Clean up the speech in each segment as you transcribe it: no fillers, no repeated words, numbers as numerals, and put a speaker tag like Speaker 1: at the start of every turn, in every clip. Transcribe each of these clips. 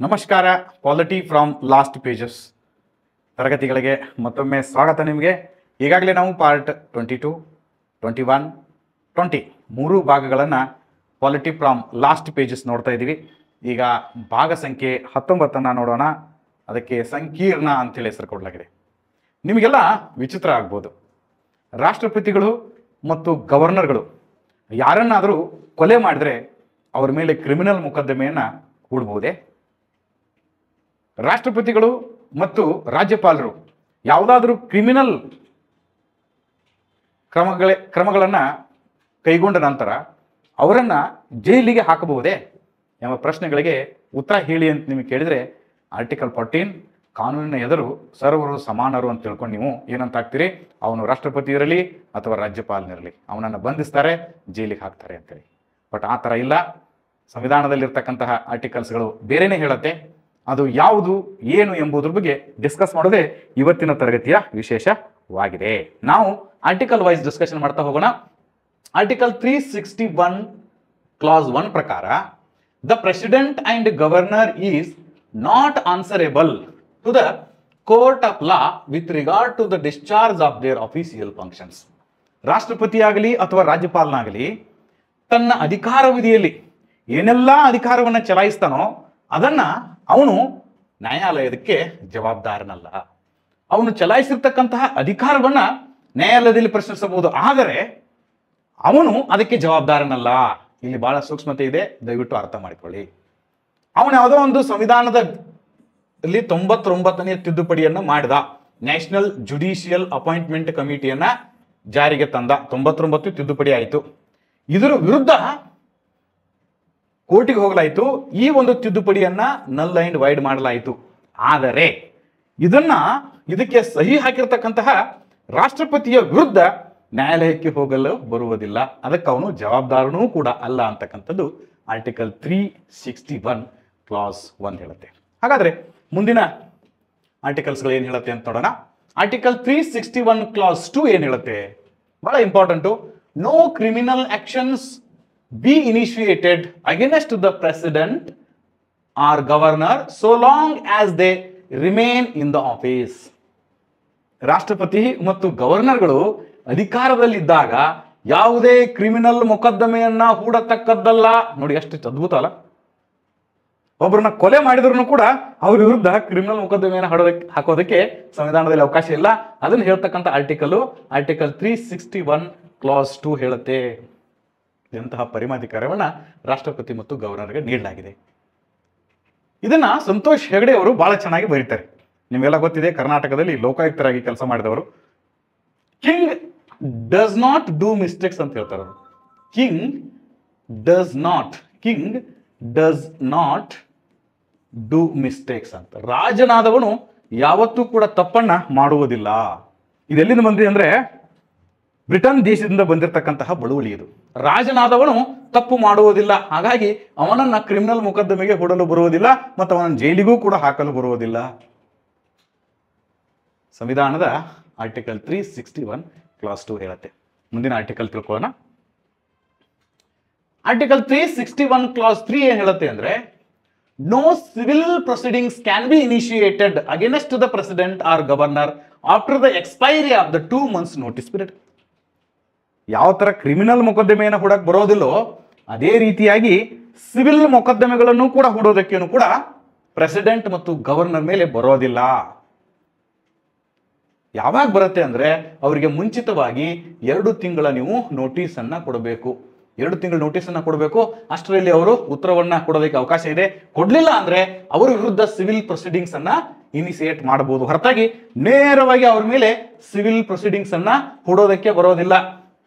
Speaker 1: ನಮಸ್ಕಾರ. Polity from last pages ತರಗತಿಗಳಿಗೆ ಮತ್ತೊಮ್ಮೆ ಸ್ವಾಗತ. ನಿಮಗೆ ಈಗಾಗಲೇ ನಾವು ಪಾರ್ಟ್ 22, 21, 20 ಮೂರು ಭಾಗಗಳನ್ನು ಪಾಲಿಟಿ ಫ್ರಮ್ ಲಾಸ್ಟ್ ಪೇಜಸ್ ನೋಡ್ತಾ ಇದ್ದೀವಿ. ಈಗ ಭಾಗ ಸಂಖ್ಯೆ 19 ನೋಡೋಣ. ಅದಕ್ಕೆ ಸಂಕೀರ್ಣ ಅಂತೇಳಿ ಹೆಸರು ಕೊಡಲಾಗಿದೆ. ನಿಮಗೆಲ್ಲ ವಿಚಿತ್ರ ಆಗ್ಬೋದು, ರಾಷ್ಟ್ರಪತಿಗಳು ಮತ್ತು ಗವರ್ನರ್ಗಳು ಯಾರನ್ನಾದರೂ ಕೊಲೆ ಮಾಡಿದ್ರೆ ಅವ್ರ ಮೇಲೆ ಕ್ರಿಮಿನಲ್ ಮೊಕದ್ದಮೆಯನ್ನು ಹೂಡಬಹುದೇ? ರಾಷ್ಟ್ರಪತಿಗಳು ಮತ್ತು ರಾಜ್ಯಪಾಲರು ಯಾವುದಾದ್ರೂ ಕ್ರಿಮಿನಲ್ ಕ್ರಮಗಳನ್ನು ಕೈಗೊಂಡ ನಂತರ ಅವರನ್ನು ಜೈಲಿಗೆ ಹಾಕಬಹುದೇ ಎಂಬ ಪ್ರಶ್ನೆಗಳಿಗೆ ಉತ್ತರ ಹೇಳಿ ಅಂತ ನಿಮಗೆ ಕೇಳಿದರೆ, ಆರ್ಟಿಕಲ್ 14 ಕಾನೂನಿನ ಎದುರು ಸರ್ವರು ಸಮಾನರು ಅಂತ ತಿಳ್ಕೊಂಡು ನೀವು ಏನಂತ ಹಾಕ್ತೀರಿ, ಅವನು ರಾಷ್ಟ್ರಪತಿ ಇರಲಿ ಅಥವಾ ರಾಜ್ಯಪಾಲನಿರಲಿ ಅವನನ್ನು ಬಂಧಿಸ್ತಾರೆ, ಜೈಲಿಗೆ ಹಾಕ್ತಾರೆ ಅಂತೇಳಿ. ಬಟ್ ಆ ಥರ ಇಲ್ಲ. ಸಂವಿಧಾನದಲ್ಲಿರ್ತಕ್ಕಂತಹ ಆರ್ಟಿಕಲ್ಸ್ಗಳು ಬೇರೆನೇ ಹೇಳುತ್ತೆ. ಅದು ಯಾವುದು ಏನು ಎಂಬುದ್ರ ಬಗ್ಗೆ ಡಿಸ್ಕಸ್ ಮಾಡೋದೇ ಇವತ್ತಿನ ತರಗತಿಯ ವಿಶೇಷವಾಗಿದೆ. ನಾವು ಆರ್ಟಿಕಲ್ ವೈಸ್ ಡಿಸ್ಕಷನ್ ಮಾಡ್ತಾ ಹೋಗೋಣ. ಆರ್ಟಿಕಲ್ 361 ಕ್ಲಾಸ್ 1 ಪ್ರಕಾರ the president and governor is not answerable to the court of law with regard to the discharge of their official functions. ರಾಷ್ಟ್ರಪತಿಯಾಗಲಿ ಅಥವಾ ರಾಜ್ಯಪಾಲನಾಗಲಿ ತನ್ನ ಅಧಿಕಾರಾವಧಿಯಲ್ಲಿ ಏನೆಲ್ಲ ಅಧಿಕಾರವನ್ನು ಚಲಾಯಿಸ್ತಾನೋ ಅದನ್ನ ಅವನು ನ್ಯಾಯಾಲಯಕ್ಕೆ ಜವಾಬ್ದಾರನಲ್ಲ. ಅವನು ಚಲಾಯಿಸಿರ್ತಕ್ಕಂತಹ ಅಧಿಕಾರವನ್ನ ನ್ಯಾಯಾಲಯದಲ್ಲಿ ಪ್ರಶ್ನಿಸಬಹುದು, ಆದರೆ ಅವನು ಅದಕ್ಕೆ ಜವಾಬ್ದಾರನಲ್ಲ. ಇಲ್ಲಿ ಬಹಳ ಸೂಕ್ಷ್ಮತೆ ಇದೆ, ದಯವಿಟ್ಟು ಅರ್ಥ ಮಾಡಿಕೊಳ್ಳಿ. ಅವನು ಯಾವುದೋ ಒಂದು ಸಂವಿಧಾನದಲ್ಲಿ 99ನೇ ತಿದ್ದುಪಡಿಯನ್ನು ಮಾಡಿದ, ನ್ಯಾಷನಲ್ ಜುಡಿಷಿಯಲ್ ಅಪಾಯಿಂಟ್ಮೆಂಟ್ ಕಮಿಟಿಯನ್ನ ಜಾರಿಗೆ ತಂದ. 99 ತಿದ್ದುಪಡಿ ಆಯಿತು. ಇದರ ವಿರುದ್ಧ ಕೋರ್ಟಿಗೆ ಹೋಗಲಾಯಿತು. ಈ ಒಂದು ತಿದ್ದುಪಡಿಯನ್ನ ನಲ್ ಅಂಡ್ ವೈಡ್ ಮಾಡಲಾಯಿತು. ಆದರೆ ಇದಕ್ಕೆ ಸಹಿ ಹಾಕಿರ್ತಕ್ಕಂತಹ ರಾಷ್ಟ್ರಪತಿಯ ವಿರುದ್ಧ ನ್ಯಾಯಾಲಯಕ್ಕೆ ಹೋಗಲು ಬರುವುದಿಲ್ಲ. ಅದಕ್ಕೆ ಅವನು ಜವಾಬ್ದಾರನೂ ಕೂಡ ಅಲ್ಲ ಅಂತಕ್ಕಂಥದ್ದು ಆರ್ಟಿಕಲ್ 361 ಕ್ಲಾಸ್ 1 ಹೇಳುತ್ತೆ. ಹಾಗಾದ್ರೆ ಮುಂದಿನ ಆರ್ಟಿಕಲ್ಸ್ಗಳು ಏನ್ ಹೇಳುತ್ತೆ ಅಂತ ನೋಡೋಣ. ಆರ್ಟಿಕಲ್ 361 ಕ್ಲಾಸ್ 2 ಏನ್ ಹೇಳುತ್ತೆ? ಬಹಳ important. No criminal actions be initiated against the president or governor so long as they remain in the office. ರಾಷ್ಟ್ರಪತಿ ಮತ್ತು ಗವರ್ನರ್ಗಳು ಅಧಿಕಾರದಲ್ಲಿದ್ದಾಗ ಯಾವುದೇ ಕ್ರಿಮಿನಲ್ ಮೊಕದ್ದಮೆಯನ್ನ ಹೂಡತಕ್ಕದ್ದಲ್ಲ. ನೋಡಿ ಎಷ್ಟು ಅದ್ಭುತ ಅಲ್ಲ. ಒಬ್ಬರನ್ನ ಕೊಲೆ ಮಾಡಿದ್ರು ಕೂಡ ಅವ್ರ ವಿರುದ್ಧ ಕ್ರಿಮಿನಲ್ ಮೊಕದ್ದಮೆಯನ್ನು ಹಾಕೋದಕ್ಕೆ ಸಂವಿಧಾನದಲ್ಲಿ ಅವಕಾಶ ಇಲ್ಲ. ಅದನ್ನು ಹೇಳ್ತಕ್ಕಂಥ ಆರ್ಟಿಕಲ್ 361 ಕ್ಲಾಸ್ 2 ಹೇಳುತ್ತೆ. ಇಂತಹ ಪರಿಮಾಧಿಕಾರವನ್ನ ರಾಷ್ಟ್ರಪತಿ ಮತ್ತು ಗವರ್ನರ್ಗೆ ನೀಡಲಾಗಿದೆ. ಇದನ್ನ ಸಂತೋಷ್ ಹೆಗಡೆ ಅವರು ಬಹಳ ಚೆನ್ನಾಗಿ ಬರೀತಾರೆ. ನಿಮಗೆಲ್ಲ ಗೊತ್ತಿದೆ, ಕರ್ನಾಟಕದಲ್ಲಿ ಲೋಕಾಯುಕ್ತರಾಗಿ ಕೆಲಸ ಮಾಡಿದವರು. King does not do mistakes ಅಂತ ಹೇಳ್ತಾರೆ ಅವರು. King does not do mistakes ಅಂತ. ರಾಜನಾದವನು ಯಾವತ್ತೂ ಕೂಡ ತಪ್ಪನ್ನ ಮಾಡುವುದಿಲ್ಲ. ಇದೆಲ್ಲಿಂದ ಬಂದಿದೆ ಅಂದ್ರೆ ಬ್ರಿಟನ್ ದೇಶದಿಂದ ಬಂದಿರತಕ್ಕಂತಹ ಬಳುವಳಿ ಇದು. ರಾಜನಾದವನು ತಪ್ಪು ಮಾಡುವುದಿಲ್ಲ, ಹಾಗಾಗಿ ಅವನನ್ನ ಕ್ರಿಮಿನಲ್ ಮೊಕದ್ದಮೆಗೆ ಹೂಡಲು ಬರುವುದಿಲ್ಲ ಮತ್ತು ಅವನನ್ನು ಜೈಲಿಗೂ ಕೂಡ ಹಾಕಲು ಬರುವುದಿಲ್ಲ. ಸಂವಿಧಾನದ ಆರ್ಟಿಕಲ್ 361 ಕ್ಲಾಸ್ 2 ಹೇಳುತ್ತೆ. ಮುಂದಿನ ಆರ್ಟಿಕಲ್ ತಿಳ್ಕೊಳ್ಳೋಣ. ಆರ್ಟಿಕಲ್ 361 ಕ್ಲಾಸ್ 3 ಏನ್ ಹೇಳುತ್ತೆ ಅಂದ್ರೆ, no civil proceedings can be initiated against the president or governor after the expiry of the 2 months notice period. ಯಾವ ತರ ಕ್ರಿಮಿನಲ್ ಮೊಕದ್ದಮೆಯನ್ನು ಹೂಡಕ್ ಬರೋದಿಲ್ಲೋ ಅದೇ ರೀತಿಯಾಗಿ ಸಿವಿಲ್ ಮೊಕದ್ದಮೆಗಳನ್ನು ಕೂಡ ಹೂಡೋದಕ್ಕೇನು ಕೂಡ ಪ್ರೆಸಿಡೆಂಟ್ ಮತ್ತು ಗವರ್ನರ್ ಮೇಲೆ ಬರೋದಿಲ್ಲ. ಯಾವಾಗ ಬರುತ್ತೆ ಅಂದ್ರೆ ಅವರಿಗೆ ಮುಂಚಿತವಾಗಿ 2 ತಿಂಗಳ ನೀವು ನೋಟಿಸ್ ಅನ್ನ ಕೊಡಬೇಕು. 2 ತಿಂಗಳ ನೋಟಿಸ್ ಅನ್ನ ಕೊಡಬೇಕು. ಅಷ್ಟರಲ್ಲಿ ಅವರು ಉತ್ತರವನ್ನ ಕೊಡೋದಕ್ಕೆ ಅವಕಾಶ ಇದೆ. ಕೊಡ್ಲಿಲ್ಲ ಅಂದ್ರೆ ಅವರ ವಿರುದ್ಧ ಸಿವಿಲ್ ಪ್ರೊಸೀಡಿಂಗ್ಸ್ ಅನ್ನ ಇನಿಷಿಯೇಟ್ ಮಾಡಬಹುದು. ಹೊರತಾಗಿ ನೇರವಾಗಿ ಅವ್ರ ಮೇಲೆ ಸಿವಿಲ್ ಪ್ರೊಸೀಡಿಂಗ್ಸ್ ಅನ್ನ ಹೂಡೋದಕ್ಕೆ ಬರೋದಿಲ್ಲ.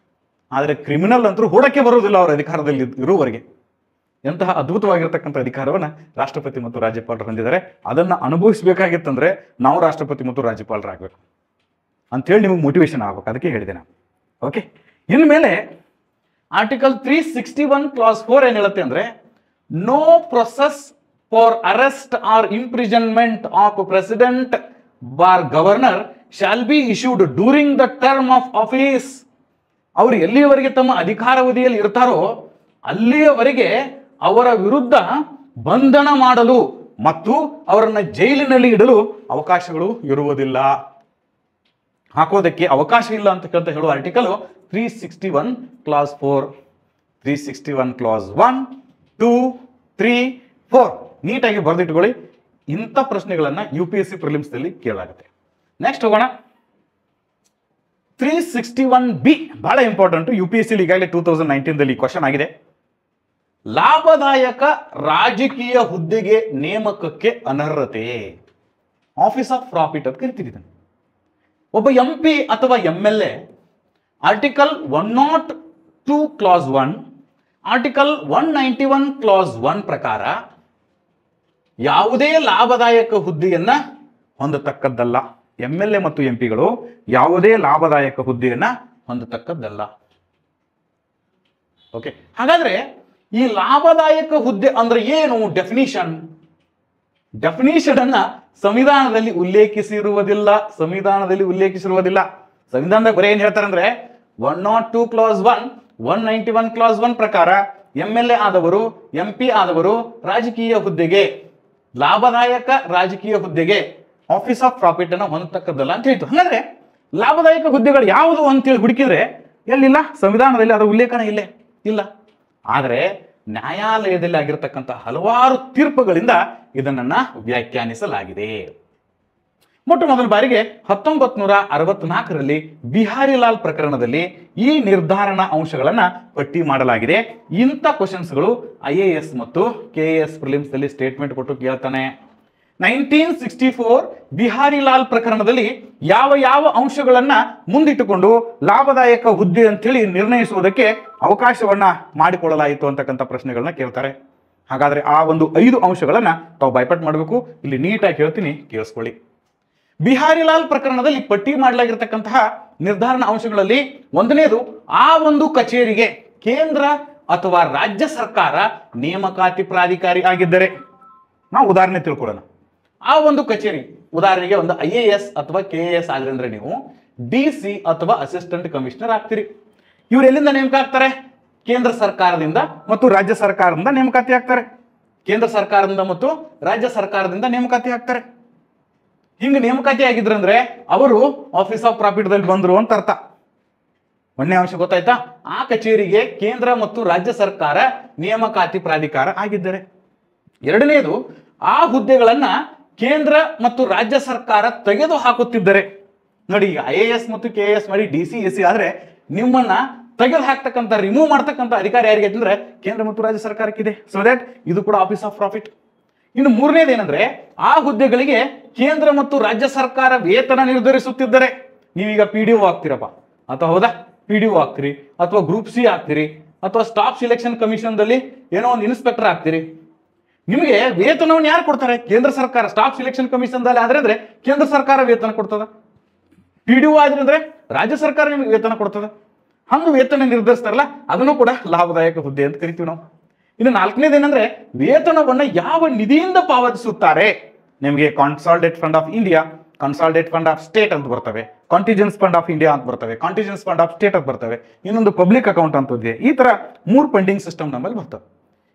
Speaker 1: ಆದರೆ ಕ್ರಿಮಿನಲ್ ಅಂತೂ ಹೂಡಕ್ಕೆ ಬರೋದಿಲ್ಲ ಅವರ ಅಧಿಕಾರದಲ್ಲಿ ಇರುವವರೆಗೆ. ಎಂತಹ ಅದ್ಭುತವಾಗಿರ್ತಕ್ಕಂಥ ಅಧಿಕಾರವನ್ನ ರಾಷ್ಟ್ರಪತಿ ಮತ್ತು ರಾಜ್ಯಪಾಲರು ಹೊಂದಿದ್ದಾರೆ. ಅದನ್ನ ಅನುಭವಿಸಬೇಕಾಗಿತ್ತಂದ್ರೆ ನಾವು ರಾಷ್ಟ್ರಪತಿ ಮತ್ತು ರಾಜ್ಯಪಾಲರಾಗಬೇಕು ಅಂತೇಳಿ ನಿಮಗೆ ಮೋಟಿವೇಶನ್ ಆಗ್ಬೇಕು. ಅದಕ್ಕೆ ಹೇಳಿದೆ ನಾನು. ಓಕೆ, ಇನ್ಮೇಲೆ ಆರ್ಟಿಕಲ್ 361 ಕ್ಲಾಸ್ 4 ಏನ್ ಹೇಳುತ್ತೆ ಅಂದ್ರೆ, no process for arrest or imprisonment of president bar governor shall be issued during the term of office. ಅವರು ಎಲ್ಲಿಯವರೆಗೆ ತಮ್ಮ ಅಧಿಕಾರಾವಧಿಯಲ್ಲಿ ಇರ್ತಾರೋ ಅಲ್ಲಿಯವರೆಗೆ ಅವರ ವಿರುದ್ಧ ಬಂಧನ ಮಾಡಲು ಮತ್ತು ಅವರನ್ನ ಜೈಲಿನಲ್ಲಿ ಇಡಲು ಅವಕಾಶಗಳು ಇರುವುದಿಲ್ಲ. ಹಾಕೋದಕ್ಕೆ ಅವಕಾಶ ಇಲ್ಲ ಅಂತ ಹೇಳುವ ಆರ್ಟಿಕಲ್ 361 ಕ್ಲಾಸ್ 4, 361 ಕ್ಲಾಸ್ 1, 2, 3, 4 ನೀಟಾಗಿ ಬರೆದಿಟ್ಕೊಳ್ಳಿ. ಇಂಥ ಪ್ರಶ್ನೆಗಳನ್ನ UPSC ಪ್ರಿಲಿಮ್ಸ್ ದಲ್ಲಿ ಕೇಳಲಾಗುತ್ತೆ. ನೆಕ್ಸ್ಟ್ ಹೋಗೋಣ. 361B ಬಹಳ ಇಂಪಾರ್ಟೆಂಟ್. UPSC ಈಗಾಗಲೇ 2019 ದಲ್ಲಿ ಕ್ವಶನ್ ಆಗಿದೆ. ಲಾಭದಾಯಕ ರಾಜಕೀಯ ಹುದ್ದೆಗೆ ನೇಮಕಕ್ಕೆ ಅನರ್ಹತೆ, ಆಫೀಸ್ ಆಫ್ ಪ್ರಾಫಿಟ್ ಅಂತ ಕರಿತೀವಿ. ಒಬ್ಬ MP ಅಥವಾ MLA article 102 class 1, article 191 class 1 ಪ್ರಕಾರ ಯಾವುದೇ ಲಾಭದಾಯಕ ಹುದ್ದೆಯನ್ನ ಹೊಂದತಕ್ಕದ್ದಲ್ಲ. MLA ಮತ್ತು MP ಗಳು ಯಾವುದೇ ಲಾಭದಾಯಕ ಹುದ್ದೆಯನ್ನ ಹೊಂದತಕ್ಕದ್ದಲ್ಲ. ಓಕೆ, ಹಾಗಾದ್ರೆ ಈ ಲಾಭದಾಯಕ ಹುದ್ದೆ ಅಂದ್ರೆ ಏನು? ಡೆಫಿನಿಷನ್ ಅನ್ನ ಸಂವಿಧಾನದಲ್ಲಿ ಉಲ್ಲೇಖಿಸಿರುವುದಿಲ್ಲ. ಸಂವಿಧಾನದಾಗ ಬರೀ ಏನ್ ಹೇಳ್ತಾರೆ ಅಂದ್ರೆ 102 ಕ್ಲಾಸ್ 1, 191 ಕ್ಲಾಸ್ 1 ಪ್ರಕಾರ MLA ಆದವರು, MP ಆದವರು ರಾಜಕೀಯ ಹುದ್ದೆಗೆ, ಲಾಭದಾಯಕ ರಾಜಕೀಯ ಹುದ್ದೆಗೆ ಆಫೀಸ್ ಆಫ್ ಪ್ರಾಫಿಟ್ ಅನ್ನ ಹೊಂದತಕ್ಕದ್ದಲ್ಲ ಅಂತ ಹೇಳ್ತು. ಹಾಗಾದ್ರೆ ಲಾಭದಾಯಕ ಹುದ್ದೆಗಳು ಯಾವುದು ಅಂತೇಳಿ ಹುಡುಕಿದ್ರೆ ಎಲ್ಲಿಲ್ಲ, ಸಂವಿಧಾನದಲ್ಲಿ ಅದರ ಉಲ್ಲೇಖನ ಇಲ್ಲ. ಆದರೆ ನ್ಯಾಯಾಲಯದಲ್ಲಿ ಆಗಿರತಕ್ಕಂಥ ಹಲವಾರು ತೀರ್ಪುಗಳಿಂದ ಇದನ್ನ ವ್ಯಾಖ್ಯಾನಿಸಲಾಗಿದೆ. ಮೊಟ್ಟ ಮೊದಲ ಬಾರಿಗೆ 1964ರಲ್ಲಿ ಬಿಹಾರಿಲಾಲ್ ಪ್ರಕರಣದಲ್ಲಿ ಈ ನಿರ್ಧಾರಣಾ ಅಂಶಗಳನ್ನ ಪಟ್ಟಿ ಮಾಡಲಾಗಿದೆ. ಇಂಥ ಕ್ವಶನ್ಸ್ಗಳು IAS ಮತ್ತು KAS ಪ್ರಿಲಿಮ್ಸ್ ದಲ್ಲಿ ಸ್ಟೇಟ್ಮೆಂಟ್ ಕೊಟ್ಟು ಕೇಳ್ತಾನೆ. 1964 ಬಿಹಾರಿಲಾಲ್ ಪ್ರಕರಣದಲ್ಲಿ ಯಾವ ಅಂಶಗಳನ್ನ ಮುಂದಿಟ್ಟುಕೊಂಡು ಲಾಭದಾಯಕ ಹುದ್ದೆ ಅಂತೇಳಿ ನಿರ್ಣಯಿಸುವುದಕ್ಕೆ ಅವಕಾಶವನ್ನ ಮಾಡಿಕೊಡಲಾಯಿತು ಅಂತಕ್ಕಂಥ ಪ್ರಶ್ನೆಗಳನ್ನ ಕೇಳ್ತಾರೆ. ಹಾಗಾದ್ರೆ ಆ ಒಂದು 5 ಅಂಶಗಳನ್ನ ತಾವು ಬೈಪಟ್ ಮಾಡಬೇಕು. ಇಲ್ಲಿ ನೀಟಾಗಿ ಹೇಳ್ತೀನಿ, ಕೇಳಿಸ್ಕೊಳ್ಳಿ. ಬಿಹಾರಿಲಾಲ್ ಪ್ರಕರಣದಲ್ಲಿ ಪಟ್ಟಿ ಮಾಡಲಾಗಿರ್ತಕ್ಕಂತಹ ನಿರ್ಧಾರಣಾ ಅಂಶಗಳಲ್ಲಿ ಒಂದನೇದು, ಆ ಒಂದು ಕಚೇರಿಗೆ ಕೇಂದ್ರ ಅಥವಾ ರಾಜ್ಯ ಸರ್ಕಾರ ನೇಮಕಾತಿ ಪ್ರಾಧಿಕಾರಿ ಆಗಿದ್ದರೆ, ನಾವು ಉದಾಹರಣೆ ತಿಳ್ಕೊಳ್ಳೋಣ. ಆ ಒಂದು ಕಚೇರಿ ಉದಾಹರಣೆಗೆ ಒಂದು IAS ಅಥವಾ KAS ಆದ್ರೆ ಅಂದ್ರೆ ನೀವು DC ಅಥವಾ ಅಸಿಸ್ಟೆಂಟ್ ಕಮಿಷನರ್ ಆಗ್ತೀರಿ. ಇವ್ರು ಎಲ್ಲಿಂದ ನೇಮಕ ಆಗ್ತಾರೆ? ಕೇಂದ್ರ ಸರ್ಕಾರದಿಂದ ಮತ್ತು ರಾಜ್ಯ ಸರ್ಕಾರದಿಂದ ನೇಮಕಾತಿ ಆಗ್ತಾರೆ. ಕೇಂದ್ರ ಸರ್ಕಾರದಿಂದ ಮತ್ತು ರಾಜ್ಯ ಸರ್ಕಾರದಿಂದ ನೇಮಕಾತಿ ಆಗ್ತಾರೆ. ಹಿಂಗ ನೇಮಕಾತಿ ಆಗಿದ್ರಂದ್ರೆ ಅವರು ಆಫೀಸ್ ಆಫ್ ಪ್ರಾಫಿಟ್ ದಲ್ಲಿ ಬಂದ್ರು ಅಂತ ಅರ್ಥ. ಒಂದನೇ ಅಂಶ ಗೊತ್ತಾಯ್ತಾ? ಆ ಕಚೇರಿಗೆ ಕೇಂದ್ರ ಮತ್ತು ರಾಜ್ಯ ಸರ್ಕಾರ ನೇಮಕಾತಿ ಪ್ರಾಧಿಕಾರ ಆಗಿದ್ದಾರೆ. ಎರಡನೇದು, ಆ ಹುದ್ದೆಗಳನ್ನ ಕೇಂದ್ರ ಮತ್ತು ರಾಜ್ಯ ಸರ್ಕಾರ ತೆಗೆದು ಹಾಕುತ್ತಿದ್ದರೆ. ನೋಡಿ, ಈಗ IAS ಮತ್ತು KAS ಮಾಡಿ DC AC ಆದ್ರೆ ನಿಮ್ಮನ್ನ ತೆಗೆದು ಹಾಕ್ತಕ್ಕಂಥ, ರಿಮೂವ್ ಮಾಡ್ತಕ್ಕಂಥ ಅಧಿಕಾರ ಯಾರಿಗೆ ಅಂದ್ರೆ ಕೇಂದ್ರ ಮತ್ತು ರಾಜ್ಯ ಸರ್ಕಾರಕ್ಕಿದೆ. ಸೊ ದಟ್ ಇದು ಕೂಡ ಆಫೀಸ್ ಆಫ್ ಪ್ರಾಫಿಟ್. ಇನ್ನು ಮೂರನೇದು ಏನಂದ್ರೆ, ಆ ಹುದ್ದೆಗಳಿಗೆ ಕೇಂದ್ರ ಮತ್ತು ರಾಜ್ಯ ಸರ್ಕಾರ ವೇತನ ನಿರ್ಧರಿಸುತ್ತಿದ್ದರೆ. ನೀವೀಗ PDO ಆಗ್ತೀರಪ್ಪ, ಅಥವಾ ಹೌದಾ, PDO ಆಗ್ತೀರಿ, ಅಥವಾ ಗ್ರೂಪ್ C ಆಗ್ತೀರಿ, ಅಥವಾ ಸ್ಟಾಫ್ ಸಿಲೆಕ್ಷನ್ ಕಮಿಷನ್ ದಲ್ಲಿ ಏನೋ ಒಂದು ಇನ್ಸ್ಪೆಕ್ಟರ್ ಆಗ್ತೀರಿ. ನಿಮಗೆ ವೇತನವನ್ನು ಯಾರು ಕೊಡ್ತಾರೆ? ಕೇಂದ್ರ ಸರ್ಕಾರ. ಸ್ಟಾಫ್ ಸಿಲೆಕ್ಷನ್ ಕಮಿಷನ್ ದಲ್ಲಿ ಆದ್ರೆ ಅಂದ್ರೆ ಕೇಂದ್ರ ಸರ್ಕಾರ ವೇತನ ಕೊಡ್ತದ. PDO ಆದ್ರೆ ಅಂದ್ರೆ ರಾಜ್ಯ ಸರ್ಕಾರ ನಿಮಗೆ ವೇತನ ಕೊಡ್ತದ. ಹಂಗ ವೇತನ ನಿರ್ಧರಿಸ್ತಾರಲ್ಲ, ಅದನ್ನು ಕೂಡ ಲಾಭದಾಯಕ ಹುದ್ದೆ ಅಂತ ಕರಿತೀವಿ ನಾವು. ಇನ್ನು ನಾಲ್ಕನೇದು ಏನಂದ್ರೆ, ವೇತನವನ್ನ ಯಾವ ನಿಧಿಯಿಂದ ಪಾವತಿಸುತ್ತಾರೆ? ನಿಮಗೆ consolidate fund of India, consolidate fund of state ಅಂತ ಬರ್ತವೆ, ಕಾಂಟಿಜೆನ್ಸ್ ಫಂಡ್ ಆಫ್ ಇಂಡಿಯಾ ಅಂತ ಬರ್ತವೆ, ಕಾಂಟಿಜೆನ್ಸ್ ಫಂಡ್ ಆಫ್ ಸ್ಟೇಟ್ ಅಂತ ಬರ್ತವೆ, ಇನ್ನೊಂದು ಪಬ್ಲಿಕ್ ಅಕೌಂಟ್ ಅಂತ ಇದೆ. ಈ ತರ 3 ಫಂಡಿಂಗ್ ಸಿಸ್ಟಮ್ ನಮ್ಮಲ್ಲಿ ಬರ್ತವೆ.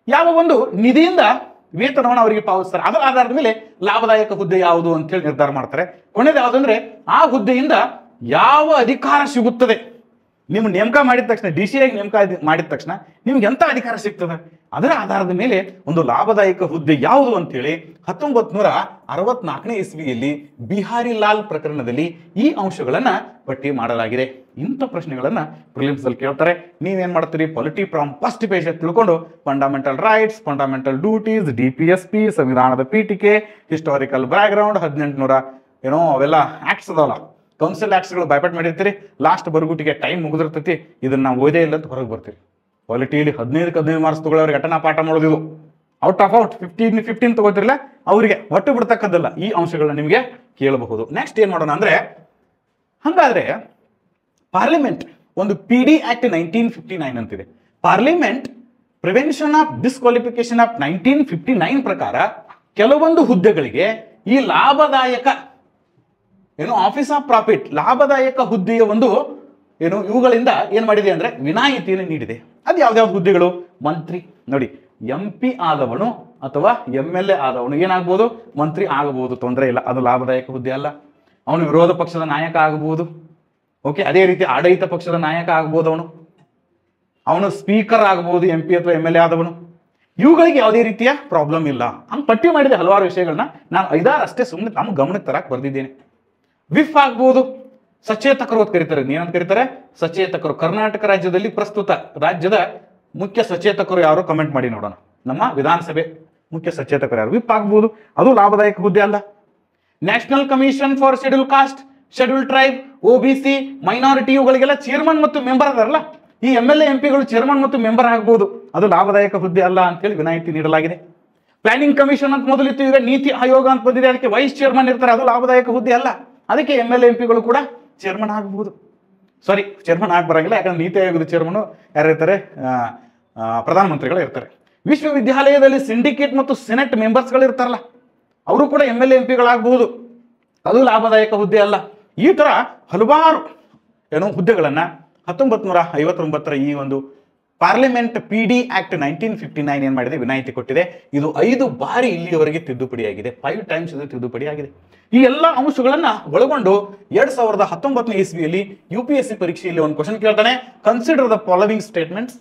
Speaker 1: ಯಾವ ಒಂದು ನಿಧಿಯಿಂದ ವೇತನವನ್ನು ಅವರಿಗೆ ಪಾವತಿಸ್ತಾರೆ, ಅದರ ಆಧಾರದ ಮೇಲೆ ಲಾಭದಾಯಕ ಹುದ್ದೆ ಯಾವುದು ಅಂತ ಹೇಳಿ ನಿರ್ಧಾರ ಮಾಡ್ತಾರೆ. ಕೊನೆಯದು ಯಾವುದಂದ್ರೆ, ಆ ಹುದ್ದೆಯಿಂದ ಯಾವ ಅಧಿಕಾರ ಸಿಗುತ್ತದೆ? ನಿಮ್ಮ ನೇಮಕ ಮಾಡಿದ ತಕ್ಷಣ, DC ಆಗಿ ನೇಮಕ ಮಾಡಿದ ತಕ್ಷಣ ನಿಮ್ಗೆ ಎಂತ ಅಧಿಕಾರ ಸಿಗ್ತದೆ? ಅದರ ಆಧಾರದ ಮೇಲೆ ಒಂದು ಲಾಭದಾಯಕ ಹುದ್ದೆ ಯಾವುದು ಅಂತೇಳಿ 1964ನೇ ಇಸ್ವಿಯಲ್ಲಿ ಬಿಹಾರಿಲಾಲ್ ಪ್ರಕರಣದಲ್ಲಿ ಈ ಅಂಶಗಳನ್ನ ಪಟ್ಟಿ ಮಾಡಲಾಗಿದೆ. ಇಂಥ ಪ್ರಶ್ನೆಗಳನ್ನ ಪ್ರಿಲಿಮ್ಸ್ ಅಲ್ಲಿ ಕೇಳ್ತಾರೆ. ನೀವೇನ್ ಮಾಡ್ತೀರಿ? ಪೊಲಿಟಿ ಫ್ರಮ್ ಫಸ್ಟ್ ಪೇಜ್ ತಿಳ್ಕೊಂಡು fundamental rights, fundamental duties, DPSP, ಸಂವಿಧಾನದ ಪೀಠಿಕೆ, ಹಿಸ್ಟಾರಿಕಲ್ ಬ್ಯಾಕ್ಗ್ರೌಂಡ್, 1800 ಅವೆಲ್ಲ ಆಕ್ಟ್ಸ್ ಅದಾವಲ್ಲ, ಕೌನ್ಸಿಲ್ ಆಕ್ಟ್ಸ್ಗಳು ಬೈಪಟ್ ಮಾಡಿರ್ತೀರಿ. ಲಾಸ್ಟ್ ಬರುಗುಟಿಗೆ ಟೈಮ್ ಮುಗಿದಿರ್ತೈತಿ, ಇದನ್ನ ನಾವು ಓದೇ ಇಲ್ಲ ಅಂತ ಹೊರಗೆ ಬರ್ತೀವಿ. ಪಾಲಿಟಿಯಲ್ಲಿ 15 ಮಾರ್ಕ್ಸ್ ತಗೊಳ್ಳೋರಿಗೆ ಘಟನಾ ಪಾಠ ಮಾಡೋದು. ಔಟ್ ಆಫ್ 15 ತಗೋತಿರಲ್ಲ, ಅವರಿಗೆ ಒಟ್ಟು ಬಿಡ್ತಕ್ಕದ್ದಲ್ಲ. ಈ ಅಂಶಗಳನ್ನ ನಿಮಗೆ ಕೇಳಬಹುದು. ನೆಕ್ಸ್ಟ್ ಏನ್ ಮಾಡೋಣ ಅಂದ್ರೆ, ಹಂಗಾದ್ರೆ ಪಾರ್ಲಿಮೆಂಟ್ ಒಂದು PD ಆಕ್ಟ್ 1959 ಅಂತಿದೆ. Parliament prevention of disqualification of 1959 ಪ್ರಕಾರ ಕೆಲವೊಂದು ಹುದ್ದೆಗಳಿಗೆ ಈ ಲಾಭದಾಯಕ ಆಫೀಸ್ ಆಫ್ ಪ್ರಾಫಿಟ್, ಲಾಭದಾಯಕ ಹುದ್ದೆಯ ಒಂದು ಇವುಗಳಿಂದ ಏನ್ ಮಾಡಿದೆ ಅಂದ್ರೆ ವಿನಾಯಿತಿಯನ್ನು ನೀಡಿದೆ. ಅದು ಯಾವ್ದಾವ್ದು ಹುದ್ದೆಗಳು? ಮಂತ್ರಿ. ನೋಡಿ, MP ಆದವನು ಅಥವಾ MLA ಆದವನು ಏನಾಗ್ಬೋದು, ಮಂತ್ರಿ ಆಗಬಹುದು, ತೊಂದರೆ ಇಲ್ಲ, ಅದು ಲಾಭದಾಯಕ ಹುದ್ದೆ ಅಲ್ಲ. ಅವನು ವಿರೋಧ ಪಕ್ಷದ ನಾಯಕ ಆಗಬಹುದು. ಓಕೆ, ಅದೇ ರೀತಿ ಆಡಳಿತ ಪಕ್ಷದ ನಾಯಕ ಆಗಬಹುದು, ಅವನು ಸ್ಪೀಕರ್ ಆಗಬಹುದು, MP ಅಥವಾ MLA ಆದವನು. ಇವುಗಳಿಗೆ ಯಾವುದೇ ರೀತಿಯ ಪ್ರಾಬ್ಲಮ್ ಇಲ್ಲ. ಹಂಗೆ ಪಟ್ಟಿ ಮಾಡಿದೆ ಹಲವಾರು ವಿಷಯಗಳನ್ನ, ನಾನು 5-6 ಅಷ್ಟೇ ಸುಮ್ಮನೆ ನಮ್ಮ ಗಮನಕ್ಕೆ ತರಕ್ಕೆ ಬರ್ದಿದ್ದೇನೆ. ವಿಫ್ ಆಗ್ಬೋದು, ಸಚೇತಕರು ಅಂತ ಕರೀತಾರೆ. ಏನಂತ ಕರೀತಾರೆ? ಸಚೇತಕರು. ಕರ್ನಾಟಕ ರಾಜ್ಯದಲ್ಲಿ ಪ್ರಸ್ತುತ ರಾಜ್ಯದ ಮುಖ್ಯ ಸಚೇತಕರು ಯಾರು ಕಮೆಂಟ್ ಮಾಡಿ ನೋಡೋಣ. ನಮ್ಮ ವಿಧಾನಸಭೆ ಮುಖ್ಯ ಸಚೇತಕರು ಯಾರು? ವಿಪ್ ಆಗ್ಬೋದು, ಅದು ಲಾಭದಾಯಕ ಹುದ್ದೆ ಅಲ್ಲ. National commission for schedule caste, schedule tribe, OBC, minority, ಇವುಗಳಿಗೆಲ್ಲ ಚೇರ್ಮನ್ ಮತ್ತು ಮೆಂಬರ್ ಅದಾರಲ್ಲ, ಈ MLA MP ಗಳು ಚೇರ್ಮನ್ ಮತ್ತು ಮೆಂಬರ್ ಆಗ್ಬೋದು, ಅದು ಲಾಭದಾಯಕ ಹುದ್ದೆ ಅಲ್ಲ ಅಂತೇಳಿ ವಿನಾಯಿತಿ ನೀಡಲಾಗಿದೆ. ಪ್ಲಾನಿಂಗ್ ಕಮಿಷನ್ ಅಂತ ಮೊದಲಿತ್ತು, ಈಗ ನೀತಿ ಆಯೋಗ ಅಂತ ಬಂದಿದೆ, ಅದಕ್ಕೆ ವೈಸ್ ಚೇರ್ಮನ್ ಇರ್ತಾರೆ, ಅದು ಲಾಭದಾಯಕ ಹುದ್ದೆ ಅಲ್ಲ. ಅದಕ್ಕೆ MLA MP ಗಳು ಕೂಡ ಚೇರ್ಮನ್ ಆಗಬಹುದು. ಸಾರಿ, ಚೇರ್ಮನ್ ಆಗಿ ಬರಂಗಿಲ್ಲ, ಯಾಕಂದ್ರೆ ನೀತಿ ಆಯೋಗದ ಚೇರ್ಮನ್ ಯಾರು ಇರ್ತಾರೆ? ಪ್ರಧಾನಮಂತ್ರಿಗಳು ಇರ್ತಾರೆ. ವಿಶ್ವವಿದ್ಯಾಲಯದಲ್ಲಿ ಸಿಂಡಿಕೇಟ್ ಮತ್ತು ಸೆನೆಟ್ ಮೆಂಬರ್ಸ್ಗಳು ಇರ್ತಾರಲ್ಲ, ಅವರು ಕೂಡ MLA MP ಗಳಾಗಬಹುದು, ಅದು ಲಾಭದಾಯಕ ಹುದ್ದೆ ಅಲ್ಲ. ಈ ತರ ಹಲವಾರು ಹುದ್ದೆಗಳನ್ನ 1959 ಈ ಒಂದು ಪಾರ್ಲಿಮೆಂಟ್ PD ಆಕ್ಟ್ 1959 ಏನ್ ಮಾಡಿದೆ? ವಿನಾಯಿತಿ ಕೊಟ್ಟಿದೆ. ಇದು 5 ಬಾರಿ ಇಲ್ಲಿಯವರೆಗೆ ತಿದ್ದುಪಡಿಯಾಗಿದೆ, 5 ಟೈಮ್ಸ್ ಇದು ತಿದ್ದುಪಡಿಯಾಗಿದೆ. ಈ ಎಲ್ಲ ಅಂಶಗಳನ್ನ ಒಳಗೊಂಡು 2019 ಇಸ್ವಿಯಲ್ಲಿ UPSC ಪರೀಕ್ಷೆಯಲ್ಲಿ ಒಂದು ಕ್ವಶನ್ ಕೇಳ್ತಾನೆ. Consider the following statements.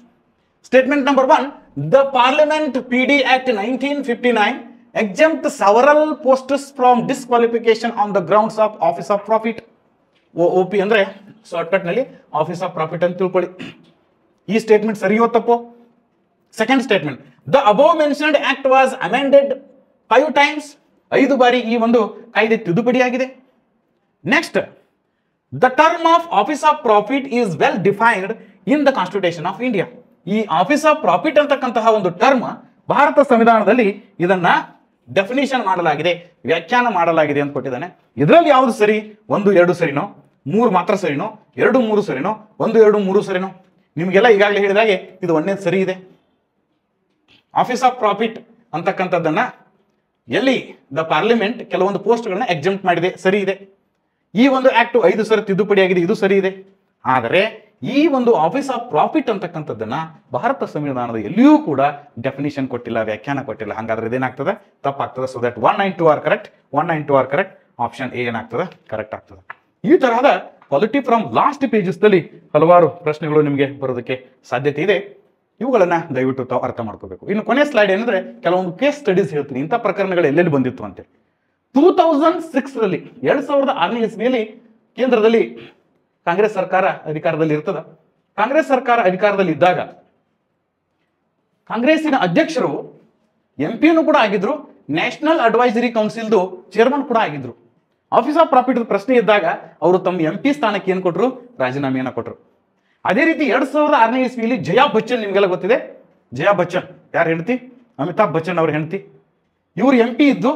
Speaker 1: Statement number 1, the parliament PD act 1959 exempt several posts from disqualification on the grounds of office of profit. OP ಅಂದ್ರೆ ಶಾರ್ಟ್ಕಟ್ ನಲ್ಲಿ ಆಫೀಸ್ ಆಫ್ ಪ್ರಾಫಿಟ್ ಅಂತ ತಿಳ್ಕೊಳ್ಳಿ. ಈ ಸ್ಟೇಟ್ಮೆಂಟ್ ಸರಿಯೋ ತಪ್ಪೋ? Second statement, the above mentioned act was amended 5 times, 5 ಬಾರಿ ಈ ಒಂದು ಕಾಯ್ದೆ ತಿದ್ದುಪಡಿಯಾಗಿದೆ. Next, the term of office of profit is well defined in the constitution of India. ಈ ಆಫೀಸ್ ಆಫ್ ಪ್ರಾಫಿಟ್ ಅಂತಕ್ಕಂತಹ ಒಂದು ಟರ್ಮ್ ಭಾರತ ಸಂವಿಧಾನದಲ್ಲಿ ಇದನ್ನ ಡೆಫಿನಿಷನ್ ಮಾಡಲಾಗಿದೆ, ವ್ಯಾಖ್ಯಾನ ಮಾಡಲಾಗಿದೆ ಅಂತ ಕೊಟ್ಟಿದ್ದಾನೆ. ಇದರಲ್ಲಿ ಯಾವುದು ಸರಿ? 1, 2 ಸರಿನೋ, 3 ಮಾತ್ರ ಸರಿನೋ, 2, 3 ಸರಿನೋ, 1, 2, 3 ಸರಿನೋ? ನಿಮಗೆಲ್ಲ ಈಗಾಗಲೇ ಹೇಳಿದಾಗೆ ಇದು 1ನೇದು ಸರಿ ಇದೆ. ಆಫೀಸ್ ಆಫ್ ಪ್ರಾಫಿಟ್ ಅಂತಕ್ಕಂಥದ್ದನ್ನ ಎಲ್ಲಿ ದ ಪಾರ್ಲಿಮೆಂಟ್ ಕೆಲವೊಂದು ಪೋಸ್ಟ್ಗಳನ್ನ ಎಕ್ಸೆಂಪ್ಟ್ ಮಾಡಿದೆ, ಸರಿ ಇದೆ. ಈ ಒಂದು ಆಕ್ಟ್ 5 ಸರಿ ತಿದ್ದುಪಡಿಯಾಗಿದೆ, ಇದು ಸರಿ ಇದೆ. ಆದರೆ ಈ ಒಂದು ಆಫೀಸ್ ಆಫ್ ಪ್ರಾಫಿಟ್ ಅಂತಕ್ಕಂಥದ್ದನ್ನ ಭಾರತ ಸಂವಿಧಾನದ ಎಲ್ಲಿಯೂ ಕೂಡ ಡೆಫಿನಿಷನ್ ಕೊಟ್ಟಿಲ್ಲ, ವ್ಯಾಖ್ಯಾನ ಕೊಟ್ಟಿಲ್ಲ. ಹಾಗಾದ್ರೆ ಇದೇನಾಗ್ತದೆ? ತಪ್ಪಾಗ್ತದೆ. So that 192 are correct, 192 are correct. Option A ಏನಾಗ್ತದೆ? ಕರೆಕ್ಟ್ ಆಗ್ತದೆ. ಈ ತರಹದ ಪಾಲಿಟಿ ಫ್ರಮ್ ಲಾಸ್ಟ್ ಪೇಜಸ್ನಲ್ಲಿ ಹಲವಾರು ಪ್ರಶ್ನೆಗಳು ನಿಮಗೆ ಬರೋದಕ್ಕೆ ಸಾಧ್ಯತೆ ಇದೆ. ಇವುಗಳನ್ನ ದಯವಿಟ್ಟು ತಾವು ಅರ್ಥ ಮಾಡ್ಕೋಬೇಕು. ಇನ್ನು ಕೊನೆ ಸ್ಲೈಡ್ ಏನಂದ್ರೆ ಕೆಲವೊಂದು ಕೇಸ್ ಸ್ಟಡೀಸ್ ಹೇಳ್ತೀನಿ, ಇಂಥ ಪ್ರಕರಣಗಳು ಎಲ್ಲೆಲ್ಲಿ ಬಂದಿತ್ತು ಅಂತ. 2006ರಲ್ಲಿ 2006ನೇ ಇಸ್ವಿಯಲ್ಲಿ ಕೇಂದ್ರದಲ್ಲಿ ಕಾಂಗ್ರೆಸ್ ಸರ್ಕಾರ ಅಧಿಕಾರದಲ್ಲಿ ಇರ್ತದ. ಕಾಂಗ್ರೆಸ್ ಸರ್ಕಾರ ಅಧಿಕಾರದಲ್ಲಿ ಇದ್ದಾಗ ಕಾಂಗ್ರೆಸ್ಸಿನ ಅಧ್ಯಕ್ಷರು MP ಕೂಡ ಆಗಿದ್ರು, ನ್ಯಾಷನಲ್ ಅಡ್ವೈಸರಿ ಕೌನ್ಸಿಲ್ದು ಚೇರ್ಮನ್ ಕೂಡ ಆಗಿದ್ರು. ಆಫೀಸ್ ಆಫ್ ಪ್ರಾಫಿಟ್ ಪ್ರಶ್ನೆ ಇದ್ದಾಗ ಅವರು ತಮ್ಮ MP ಸ್ಥಾನಕ್ಕೆ ಏನ್ ಕೊಟ್ಟರು? ರಾಜೀನಾಮೆಯನ್ನ ಕೊಟ್ಟರು. ಅದೇ ರೀತಿ 2006ನೇ ಇಸ್ವಿಯಲ್ಲಿ ಜಯಾ ಬಚ್ಚನ್, ನಿಮ್ಗೆಲ್ಲ ಗೊತ್ತಿದೆ, ಜಯಾ ಬಚ್ಚನ್ ಯಾರು ಹೆಂಡತಿ? ಅಮಿತಾಬ್ ಬಚ್ಚನ್ ಅವ್ರ ಹೆಂಡತಿ. ಇವರು MP ಇದ್ದು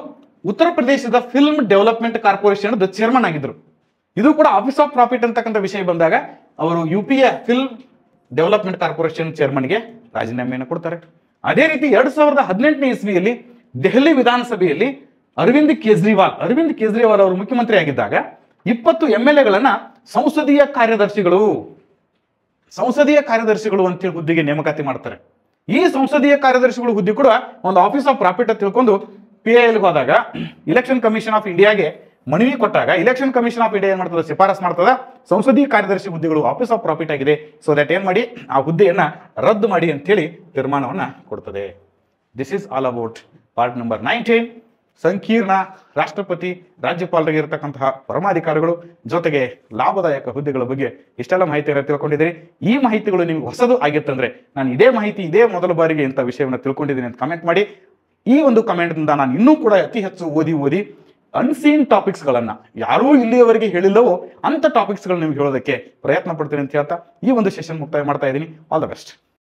Speaker 1: ಉತ್ತರ ಪ್ರದೇಶದ ಫಿಲ್ಮ್ ಡೆವಲಪ್ಮೆಂಟ್ ಕಾರ್ಪೊರೇಷನ್ ಚೇರ್ಮನ್ ಆಗಿದ್ರು. ಇದು ಕೂಡ ಆಫೀಸ್ ಆಫ್ ಪ್ರಾಫಿಟ್ ಅಂತಕ್ಕಂಥ ವಿಷಯ ಬಂದಾಗ ಅವರು UPಯ ಫಿಲ್ಮ್ ಡೆವಲಪ್ಮೆಂಟ್ ಕಾರ್ಪೊರೇಷನ್ ಚೇರ್ಮನ್ಗೆ ರಾಜೀನಾಮೆಯನ್ನು ಕೊಡ್ತಾರೆ. ಅದೇ ರೀತಿ 2018ನೇ ಇಸ್ವಿಯಲ್ಲಿ ದೆಹಲಿ ವಿಧಾನಸಭೆಯಲ್ಲಿ ಅರವಿಂದ್ ಕೇಜ್ರಿವಾಲ್ ಅವರು ಮುಖ್ಯಮಂತ್ರಿ ಆಗಿದ್ದಾಗ 20 MLAಗಳನ್ನ ಸಂಸದೀಯ ಕಾರ್ಯದರ್ಶಿಗಳು ಅಂತೇಳಿ ಹುದ್ದೆಗೆ ನೇಮಕಾತಿ ಮಾಡ್ತಾರೆ. ಈ ಸಂಸದೀಯ ಕಾರ್ಯದರ್ಶಿಗಳು ಹುದ್ದೆ ಕೂಡ ಒಂದು ಆಫೀಸ್ ಆಫ್ ಪ್ರಾಫಿಟ್ ಅಂತ ತಿಳ್ಕೊಂಡು PIL ಹೋದಾಗ ಇಲೆಕ್ಷನ್ ಕಮಿಷನ್ ಆಫ್ ಇಂಡಿಯಾಗೆ ಮನವಿ ಕೊಟ್ಟಾಗ ಇಲೆಕ್ಷನ್ ಕಮಿಷನ್ ಆಫ್ ಇಂಡಿಯಾ ಏನ್ ಮಾಡ್ತದೆ? ಶಿಫಾರಸ್ ಮಾಡ್ತದ, ಸಂಸದೀಯ ಕಾರ್ಯದರ್ಶಿ ಹುದ್ದೆಗಳು ಆಫೀಸ್ ಆಫ್ ಪ್ರಾಫಿಟ್ ಆಗಿದೆ, ಸೊ ದಟ್ ಏನ್ ಮಾಡಿ ಆ ಹುದ್ದೆಯನ್ನ ರದ್ದು ಮಾಡಿ ಅಂತೇಳಿ ತೀರ್ಮಾನವನ್ನ ಕೊಡ್ತದೆ. This is all about part number 19. ಸಂಕೀರ್ಣ ರಾಷ್ಟ್ರಪತಿ ರಾಜ್ಯಪಾಲರಿಗೆ ಇರತಕ್ಕಂತಹ ಪರಮಾಧಿಕಾರಿಗಳು ಜೊತೆಗೆ ಲಾಭದಾಯಕ ಹುದ್ದೆಗಳ ಬಗ್ಗೆ ಇಷ್ಟೆಲ್ಲ ಮಾಹಿತಿಯನ್ನು ತಿಳ್ಕೊಂಡಿದ್ದೀರಿ. ಈ ಮಾಹಿತಿಗಳು ನಿಮ್ಗೆ ಹೊಸದು ಆಗಿತ್ತಂದ್ರೆ ನಾನು ಇದೇ ಮೊದಲ ಬಾರಿಗೆ ಇಂಥ ವಿಷಯವನ್ನು ತಿಳ್ಕೊಂಡಿದ್ದೀನಿ ಅಂತ ಕಮೆಂಟ್ ಮಾಡಿ. ಈ ಒಂದು ಕಮೆಂಟ್ನಿಂದ ನಾನು ಇನ್ನೂ ಕೂಡ ಅತಿ ಹೆಚ್ಚು ಓದಿ ಅನ್ಸೀನ್ ಟಾಪಿಕ್ಸ್ಗಳನ್ನ ಯಾರೂ ಇಲ್ಲಿಯವರೆಗೆ ಹೇಳಿಲ್ಲವೋ ಅಂತ ಟಾಪಿಕ್ಸ್ಗಳನ್ನ ನಿಮ್ಗೆ ಹೇಳೋದಕ್ಕೆ ಪ್ರಯತ್ನ ಪಡ್ತೀನಿ ಅಂತ ಹೇಳ್ತಾ ಈ ಒಂದು ಸೆಷನ್ ಮುಕ್ತಾಯ ಮಾಡ್ತಾ ಇದ್ದೀನಿ. All the best.